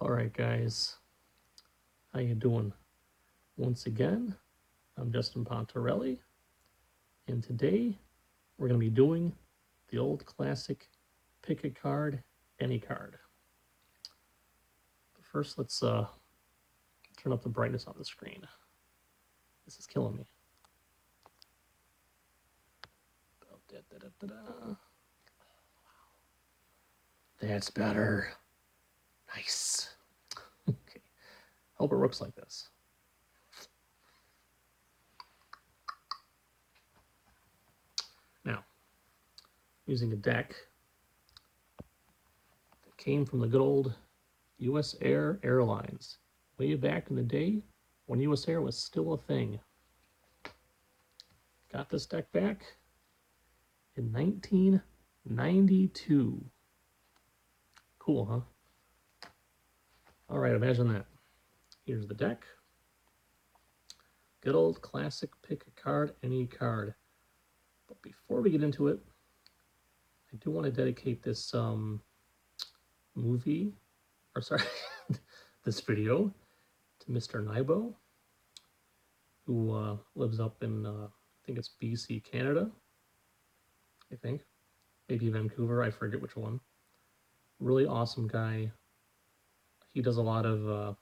All right, guys, how you doing? Once again, I'm Justin Pontarelli, and today we're going to be doing the old classic pick a card, any card. But first, let's turn up the brightness on the screen. This is killing me. That's better. Nice. Okay. Hope it works like this. Now, using a deck that came from the good old US Air Airlines way back in the day when US Air was still a thing. Got this deck back in 1992. Cool, huh? All right, imagine that. Here's the deck. Good old classic pick a card, any card. But before we get into it, I do want to dedicate this this video to Mr. Nybo, who lives up in, I think it's BC, Canada, I think. Maybe Vancouver, I forget which one. Really awesome guy. He does a lot of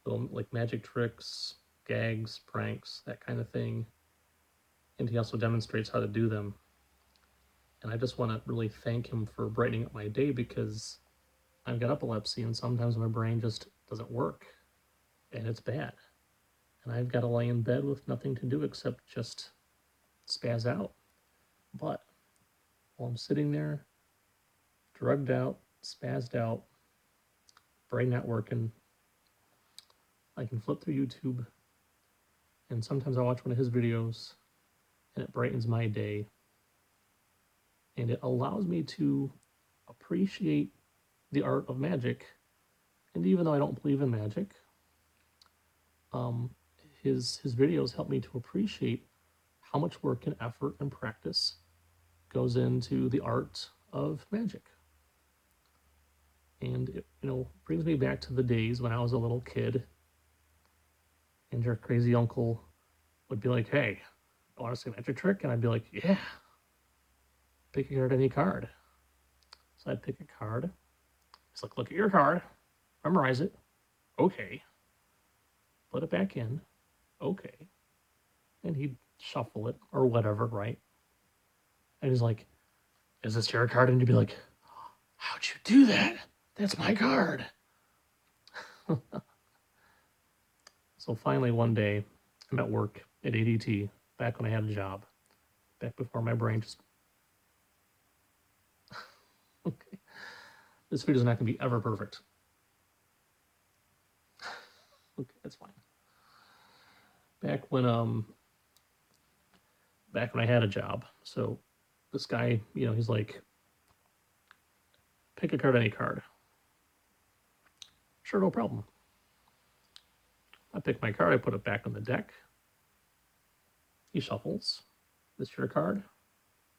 little, like, magic tricks, gags, pranks, that kind of thing. And he also demonstrates how to do them. And I just want to really thank him for brightening up my day, because I've got epilepsy and sometimes my brain just doesn't work and it's bad. And I've got to lay in bed with nothing to do except just spaz out. But while I'm sitting there, drugged out, spazzed out, brain not working, I can flip through YouTube, and sometimes I watch one of his videos and it brightens my day. And it allows me to appreciate the art of magic. And even though I don't believe in magic, his videos help me to appreciate how much work and effort and practice goes into the art of magic. And it, brings me back to the days when I was a little kid, and your crazy uncle would be like, "Hey, I want to see a magic trick," and I'd be like, "Yeah, pick a card, any card." So I'd pick a card. He's like, "Look at your card, memorize it." Okay. Put it back in. Okay. And he'd shuffle it or whatever, right? And he's like, "Is this your card?" And you'd be like, "How'd you do that? That's my card." So finally one day, I'm at work at ADT, back when I had a job, back before my brain just... Okay. This video's not going to be ever perfect. Okay, that's fine. Back when I had a job, so this guy, he's like, "Pick a card, any card." Sure, no problem. I pick my card, I put it back on the deck. He shuffles. "This your card?"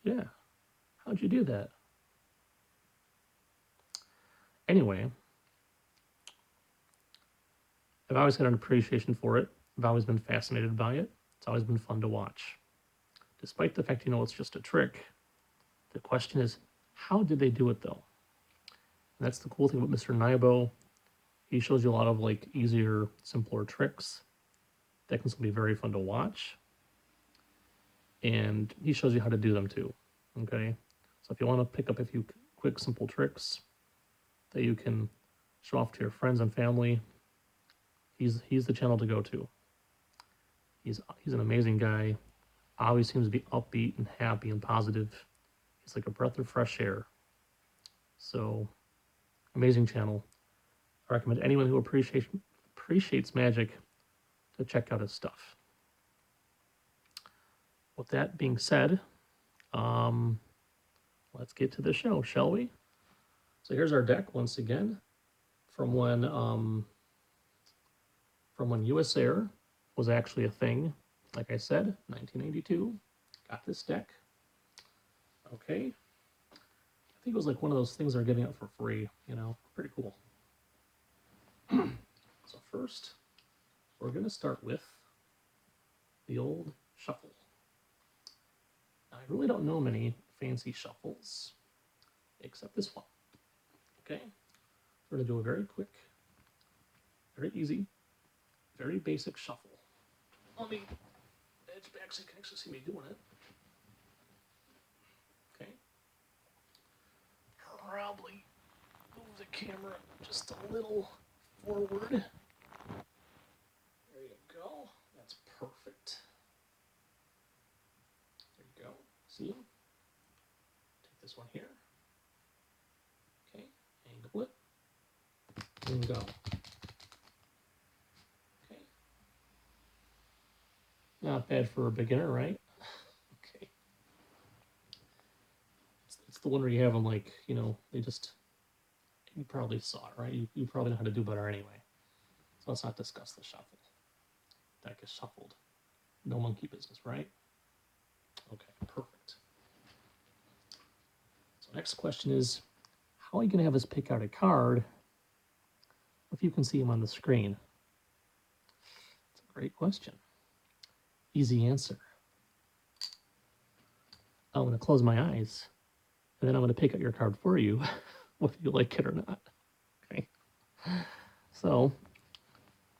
"Yeah." "How'd you do that?" Anyway, I've always had an appreciation for it. I've always been fascinated by it. It's always been fun to watch. Despite the fact it's just a trick, the question is, how did they do it though? And that's the cool thing about Mr. Nybo. He shows you a lot of easier, simpler tricks that can still be very fun to watch. And he shows you how to do them too. Okay? So if you want to pick up a few quick, simple tricks that you can show off to your friends and family, he's the channel to go to. He's an amazing guy. Always seems to be upbeat and happy and positive. He's like a breath of fresh air. So, amazing channel. I recommend anyone who appreciates magic to check out his stuff. With that being said, let's get to the show, shall we? So here's our deck once again, from when US Air was actually a thing. Like I said, 1982. Got this deck. Okay. I think it was like one of those things they're giving out for free, pretty cool. So first, we're going to start with the old shuffle. Now, I really don't know many fancy shuffles, except this one. Okay? We're going to do a very quick, very easy, very basic shuffle. Let me, actually, can actually see me doing it. Okay? I'll probably move the camera just a little forward. There you go. That's perfect. There you go. See? Take this one here. Okay, angle it. And go. Okay. Not bad for a beginner, right? Okay. It's the one where you have them like, you know, they just, you probably saw it, right? You probably know how to do better anyway. So let's not discuss the shuffle. Deck is shuffled. No monkey business, right? Okay, perfect. So next question is, how are you going to have us pick out a card if you can see him on the screen? It's a great question. Easy answer. I'm going to close my eyes, and then I'm going to pick out your card for you, whether you like it or not. Okay. So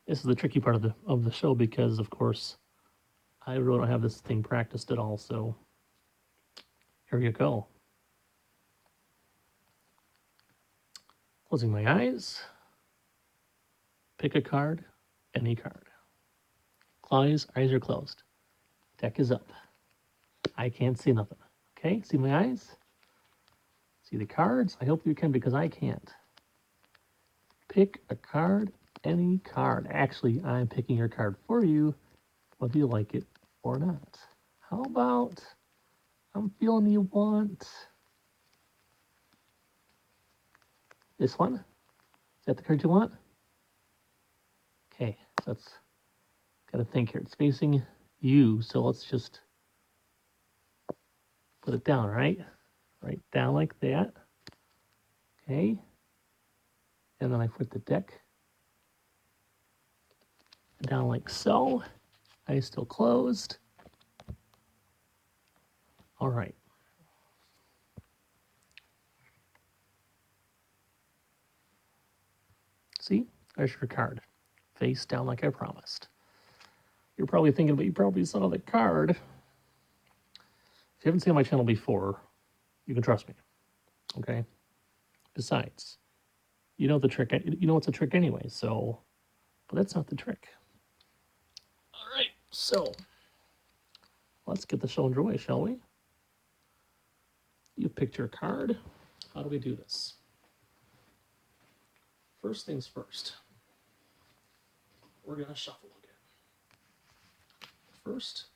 this is the tricky part of the show because, of course, I really don't have this thing practiced at all. So here you go. Closing my eyes. Pick a card, any card. Eyes are closed. Deck is up. I can't see nothing. Okay, see my eyes? See the cards? I hope you can because I can't. Pick a card, any card. Actually, I'm picking your card for you, whether you like it or not. How about, I'm feeling you want this one? Is that the card you want? Okay, so that's, gotta think here. It's facing you, so let's just put it down, right? Right down like that. Okay. And then I put the deck down like so. Eyes still closed. All right. See, there's your card. Face down like I promised. You're probably thinking, but you probably saw the card. If you haven't seen my channel before, you can trust me, okay? Besides, you know the trick, you know it's a trick anyway, so, but that's not the trick. All right, so let's get the show underway, shall we? You've picked your card. How do we do this? First things first, we're gonna shuffle again. First,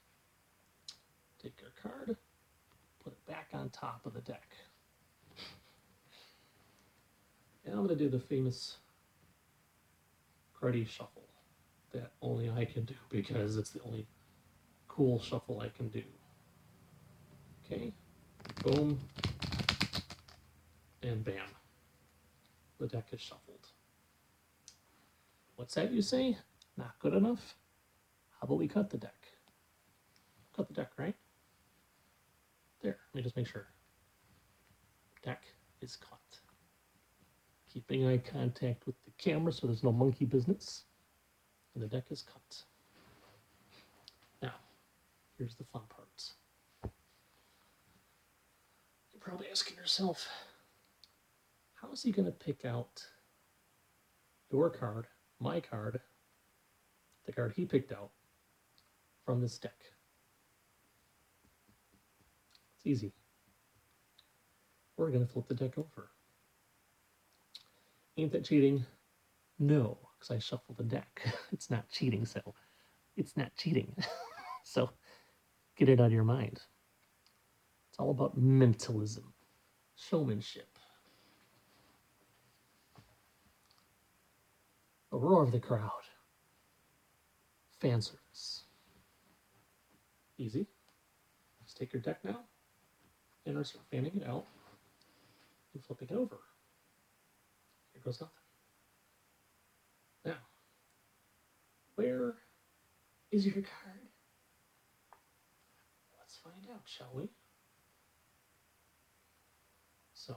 take your card, put it back on top of the deck. And I'm gonna do the famous Cardi shuffle that only I can do because it's the only cool shuffle I can do. Okay, boom, and bam. The deck is shuffled. What's that you say? Not good enough? How about we cut the deck? Cut the deck, right? There, let me just make sure. Deck is cut. Keeping eye contact with the camera so there's no monkey business. And the deck is cut. Now, here's the fun part. You're probably asking yourself, how is he going to pick out your card, my card, the card he picked out from this deck? It's easy. We're going to flip the deck over. Ain't that cheating? No, because I shuffled the deck. It's not cheating, so it's not cheating. So get it out of your mind. It's all about mentalism, showmanship. The roar of the crowd. Fan service. Easy. Just take your deck now and start fanning it out and flipping it over. Here goes nothing. Now, where is your card? Let's find out, shall we? So,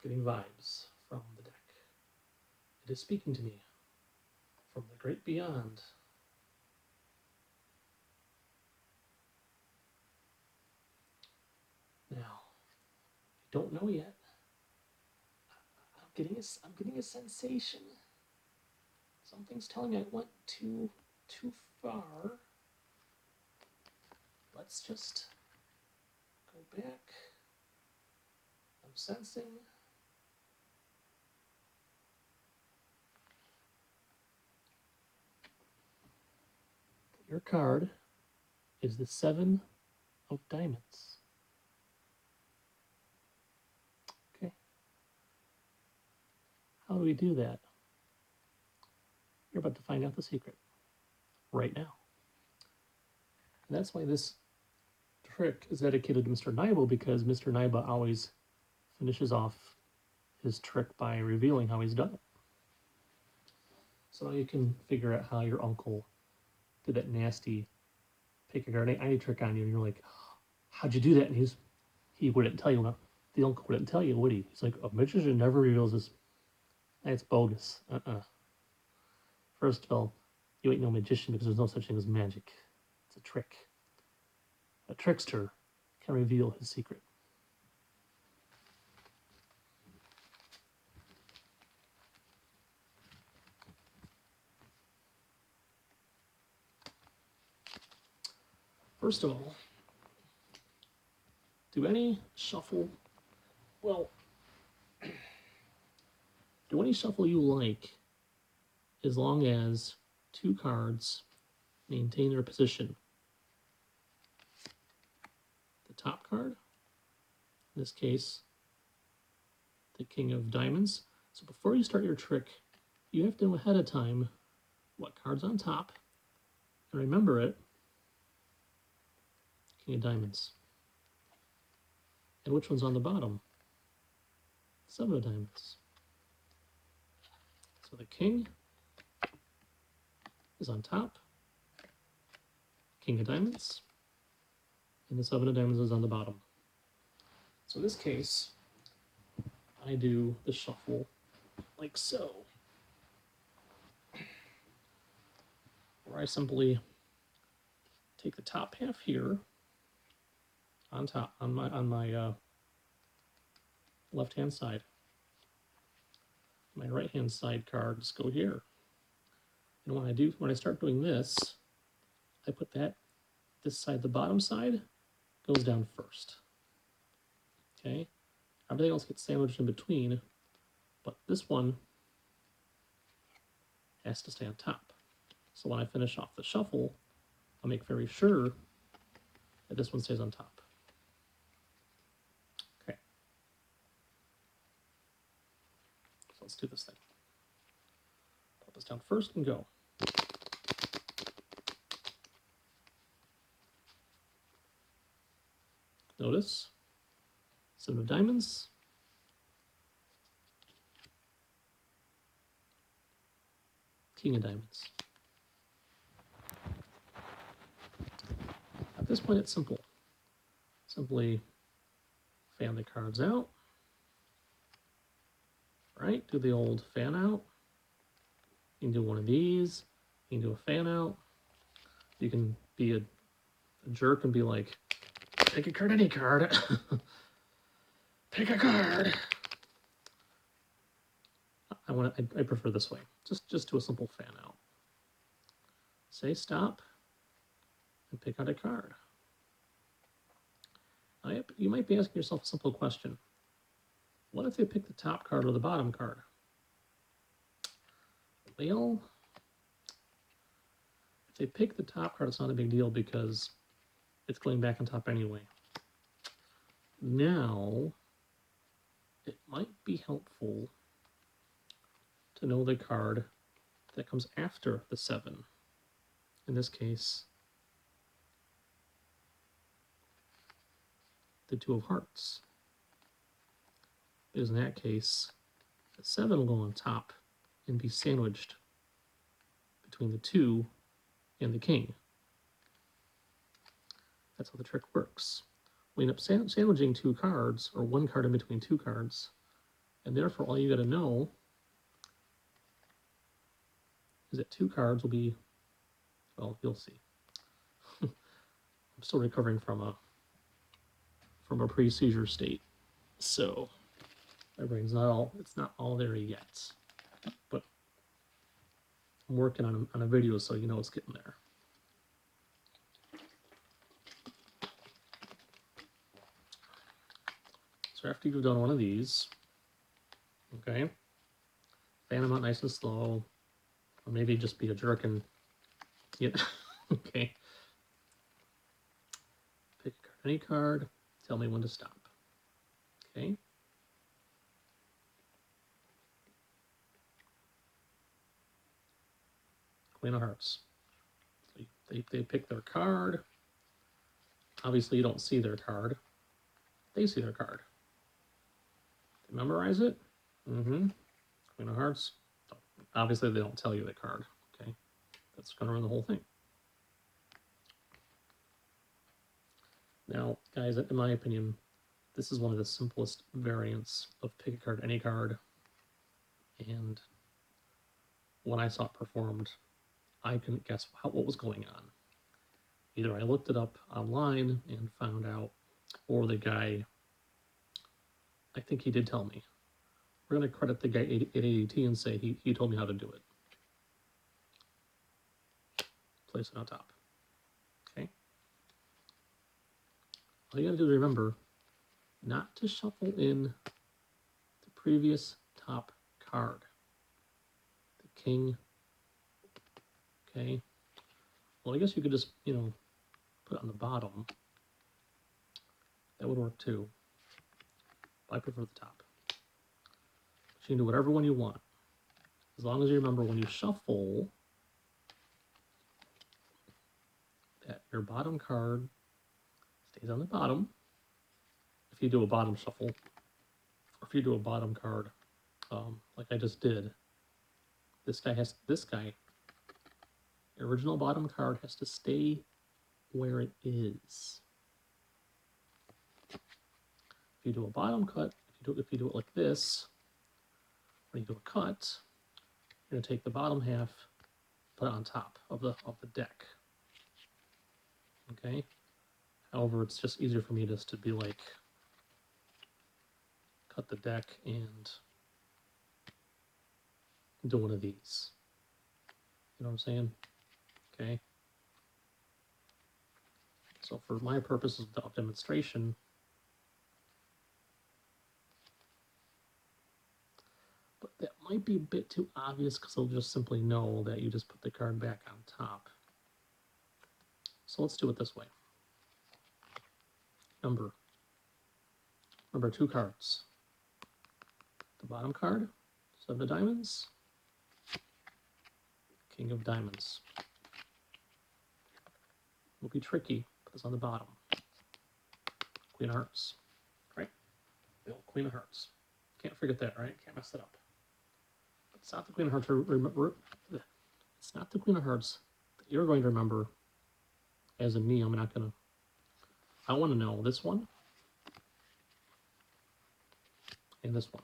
getting vibes from the deck. It is speaking to me from the great beyond. Now, I don't know yet. I'm getting a sensation. Something's telling me I went too far. Let's just go back. I'm sensing. Your card is the 7 of diamonds. Okay. How do we do that? You're about to find out the secret right now. And that's why this trick is dedicated to Mr. Nybo, because Mr. Nybo always finishes off his trick by revealing how he's done it. So now you can figure out how your uncle did that nasty pick a card any trick on you, and you're like, how'd you do that? And he wouldn't tell you. Well, the uncle wouldn't tell you, would he? He's like, a magician never reveals this. It's bogus. First of all, you ain't no magician because there's no such thing as magic. It's a trick. A trickster can reveal his secret. First of all, do any shuffle you like, as long as 2 cards maintain their position. The top card, in this case, the King of Diamonds. So before you start your trick, you have to know ahead of time what card's on top, and remember it, King of Diamonds. And which one's on the bottom? 7 of Diamonds. So the King is on top, King of Diamonds, and the 7 of Diamonds is on the bottom. So in this case, I do the shuffle like so, where I simply take the top half here on top on my left hand side. My right hand side cards go here. And when I start doing this, I put this side, the bottom side, goes down first. Okay? Everything else gets sandwiched in between, but this one has to stay on top. So when I finish off the shuffle, I'll make very sure that this one stays on top. Okay. So let's do this thing. Put this down first and go. Notice, 7 of Diamonds, King of Diamonds. At this point, it's simple. Simply fan the cards out, right? Do the old fan out. You can do one of these. You can do a fan out. You can be a jerk and be like, pick a card, any card. Pick a card. I prefer this way. Just do a simple fan out. Say stop and pick out a card. You might be asking yourself a simple question. What if they pick the top card or the bottom card? Well, if they pick the top card, it's not a big deal because it's going back on top anyway. Now, it might be helpful to know the card that comes after the 7. In this case, the 2 of Hearts. Because in that case, the 7 will go on top and be sandwiched between the 2 and the king. That's how the trick works. We end up sandwiching 2 cards, or 1 card in between 2 cards, and therefore all you got to know is that 2 cards will be, well, you'll see. I'm still recovering from a pre-seizure state, so my brain's it's not all there yet, but I'm working on a video, so you know it's getting there. So after you've done one of these, okay, fan them out nice and slow, or maybe just be a jerk and, yeah, okay. Pick a card, any card, tell me when to stop, okay? Queen of Hearts. So they pick their card. Obviously, you don't see their card. They see their card. They memorize it. Queen of Hearts. Obviously, they don't tell you the card. Okay, that's going to run the whole thing. Now, guys, in my opinion, this is one of the simplest variants of pick a card, any card. And when I saw it performed, I couldn't guess what was going on. Either I looked it up online and found out, or the guy, I think he did tell me. We're going to credit the guy at ADT and say he told me how to do it. Place it on top. Okay. All you got to do is remember not to shuffle in the previous top card. The king. Okay. Well, I guess you could just, put it on the bottom. That would work too. But I prefer the top. But you can do whatever one you want. As long as you remember when you shuffle that your bottom card stays on the bottom. If you do a bottom shuffle, or if you do a bottom card, like I just did, this guy, the original bottom card has to stay where it is. If you do a bottom cut, if you do it like this, when you do a cut, you're going to take the bottom half, put it on top of the deck. Okay. However, it's just easier for me just to be like, cut the deck and do one of these. You know what I'm saying? Okay. So for my purposes of demonstration, but that might be a bit too obvious because they'll just simply know that you just put the card back on top. So let's do it this way. Remember 2 cards. The bottom card, 7 of diamonds, king of diamonds. Will be tricky, put this on the bottom. Queen of hearts, right? The old queen of hearts. Can't forget that, right? Can't mess it up. But it's not the queen of hearts. Remember, it's not the queen of hearts that you're going to remember. As in me, I want to know this one and this one.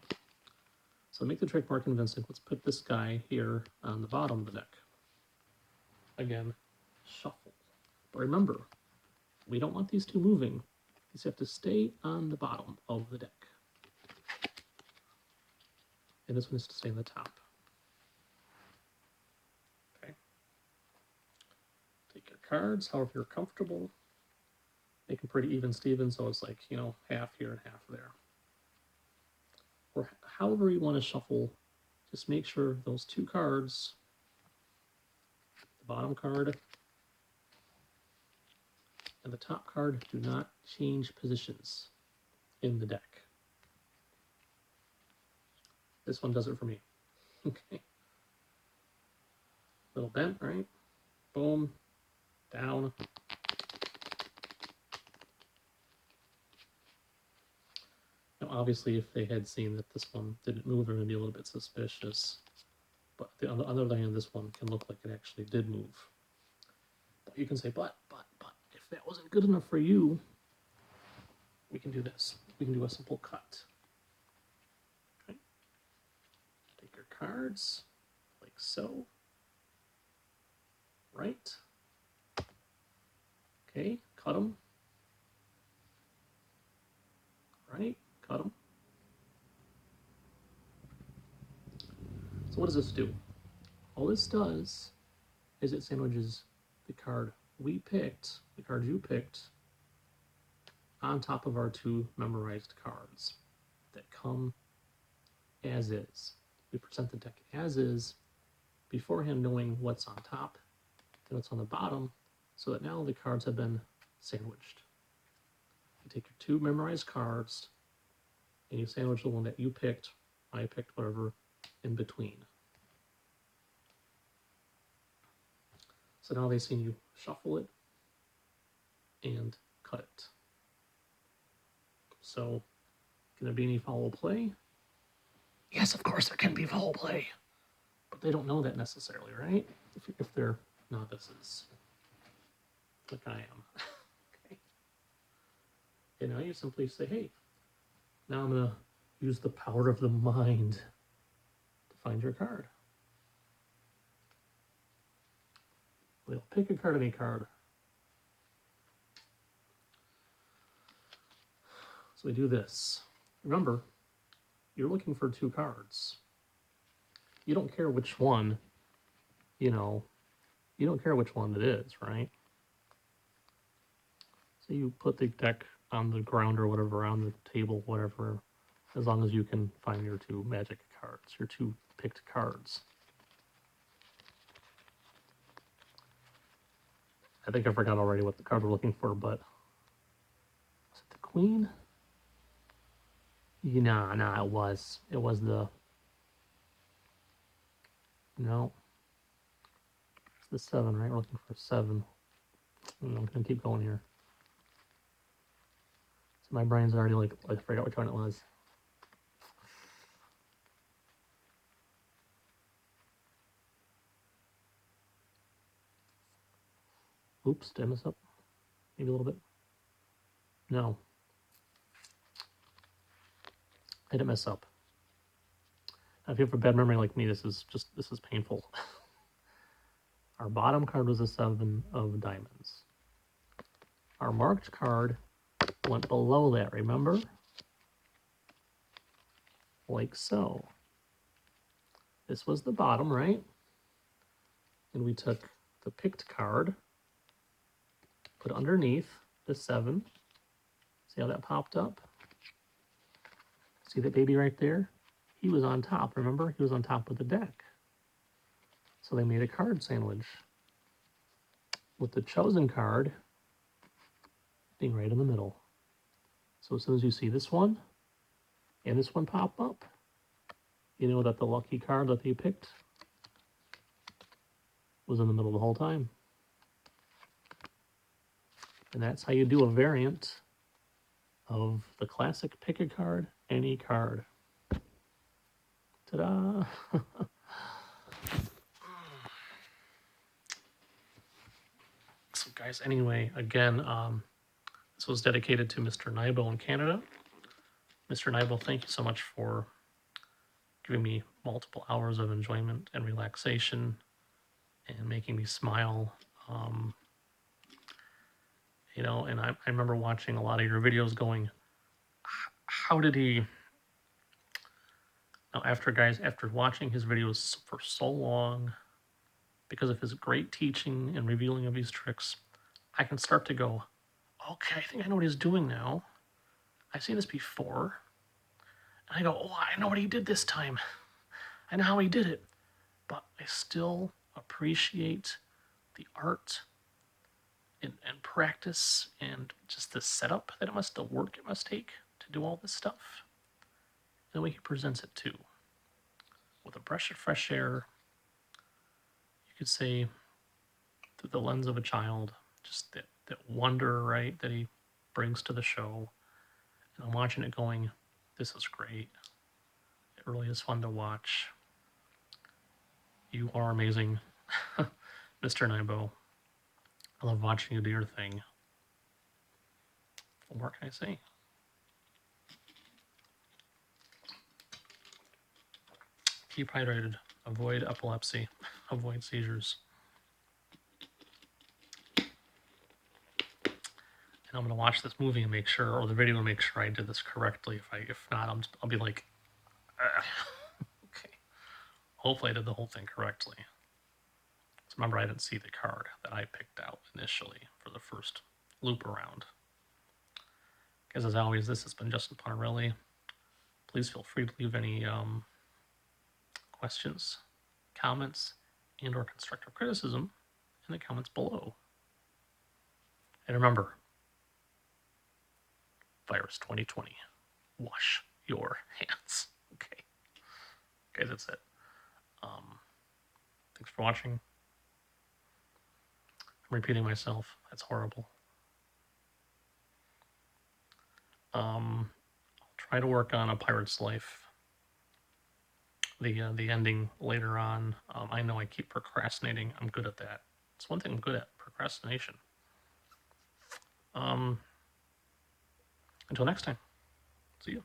So to make the trick more convincing, let's put this guy here on the bottom of the deck. Again, shuffle. But remember, we don't want these 2 moving. These have to stay on the bottom of the deck. And this one has to stay on the top. Okay. Take your cards, however you're comfortable. Make them pretty even, Steven, so it's like, half here and half there. Or however you want to shuffle, just make sure those 2 cards, the bottom card and the top card, do not change positions in the deck. This one does it for me. Okay. Little bent, right? Boom. Down. Now, obviously, if they had seen that this one didn't move, they're going to be a little bit suspicious. But on the other hand, this one can look like it actually did move. But you can say, but, if that wasn't good enough for you, we can do this. We can do a simple cut. Okay. Take your cards, like so. Right. Okay, cut them. Right, cut them. So what does this do? All this does is it sandwiches the card we picked, the card you picked, on top of our two memorized cards that come as is. We present the deck as is, beforehand knowing what's on top and what's on the bottom, so that now the cards have been sandwiched. You take your two memorized cards and you sandwich the one that you picked, I picked, whatever, in between. So now they've seen you shuffle it and cut it. So, can there be any foul play? Yes, of course there can be foul play. But they don't know that necessarily, right? If they're novices, like I am. Okay. And now you simply say, hey, now I'm going to use the power of the mind to find your card. We'll pick a card, any card. So we do this. Remember, you're looking for two cards. You don't care which one, you don't care which one it is, right? So you put the deck on the ground or whatever, on the table, whatever, as long as you can find your two magic cards, your two picked cards. I think I forgot already what the card we're looking for, but was it the queen? Nah, it was. It was the... No. It's the 7, right? We're looking for 7. I'm going to keep going here. So my brain's already like, I forgot which one it was. Oops, did I mess up? Maybe a little bit. No. I didn't mess up. Now, if you have a bad memory like me, this is painful. Our bottom card was a 7 of diamonds. Our marked card went below that, remember? Like so. This was the bottom, right? And we took the picked card, put it underneath the 7. See how that popped up? See that baby right there? He was on top, remember? He was on top of the deck. So they made a card sandwich with the chosen card being right in the middle. So as soon as you see this one and this one pop up, you know that the lucky card that they picked was in the middle the whole time. And that's how you do a variant of the classic pick a card, any card. Ta-da! So guys, anyway, again, this was dedicated to Mr. Nybo in Canada. Mr. Nybo, thank you so much for giving me multiple hours of enjoyment and relaxation and making me smile. And I remember watching a lot of your videos going, how did he... Now, after watching his videos for so long, because of his great teaching and revealing of these tricks, I can start to go, okay, I think I know what he's doing now. I've seen this before. And I go, oh, I know what he did this time. I know how he did it. But I still appreciate the art and practice and just the setup that it must, the work it must take to do all this stuff. And the way he presents it too. With a breath of fresh air, you could say, through the lens of a child, just that wonder, right, that he brings to the show. And I'm watching it going, this is great. It really is fun to watch. You are amazing, Mr. Nybo. I love watching you do your thing. What more can I say? Keep hydrated. Avoid epilepsy. Avoid seizures. And I'm gonna watch this movie and make sure, or the video and make sure I did this correctly. If not, I'll be like, okay. Hopefully I did the whole thing correctly. So remember, I didn't see the card that I picked out initially for the first loop around. Because as always, this has been Justin Ponarelli. Please feel free to leave any questions, comments, and or constructive criticism in the comments below. And remember, Virus 2020, wash your hands. Okay. Okay, that's it. Thanks for watching. I'm repeating myself. That's horrible. I'll try to work on A Pirate's Life. The ending later on. I know I keep procrastinating. I'm good at that. It's one thing I'm good at, procrastination. Until next time, see you.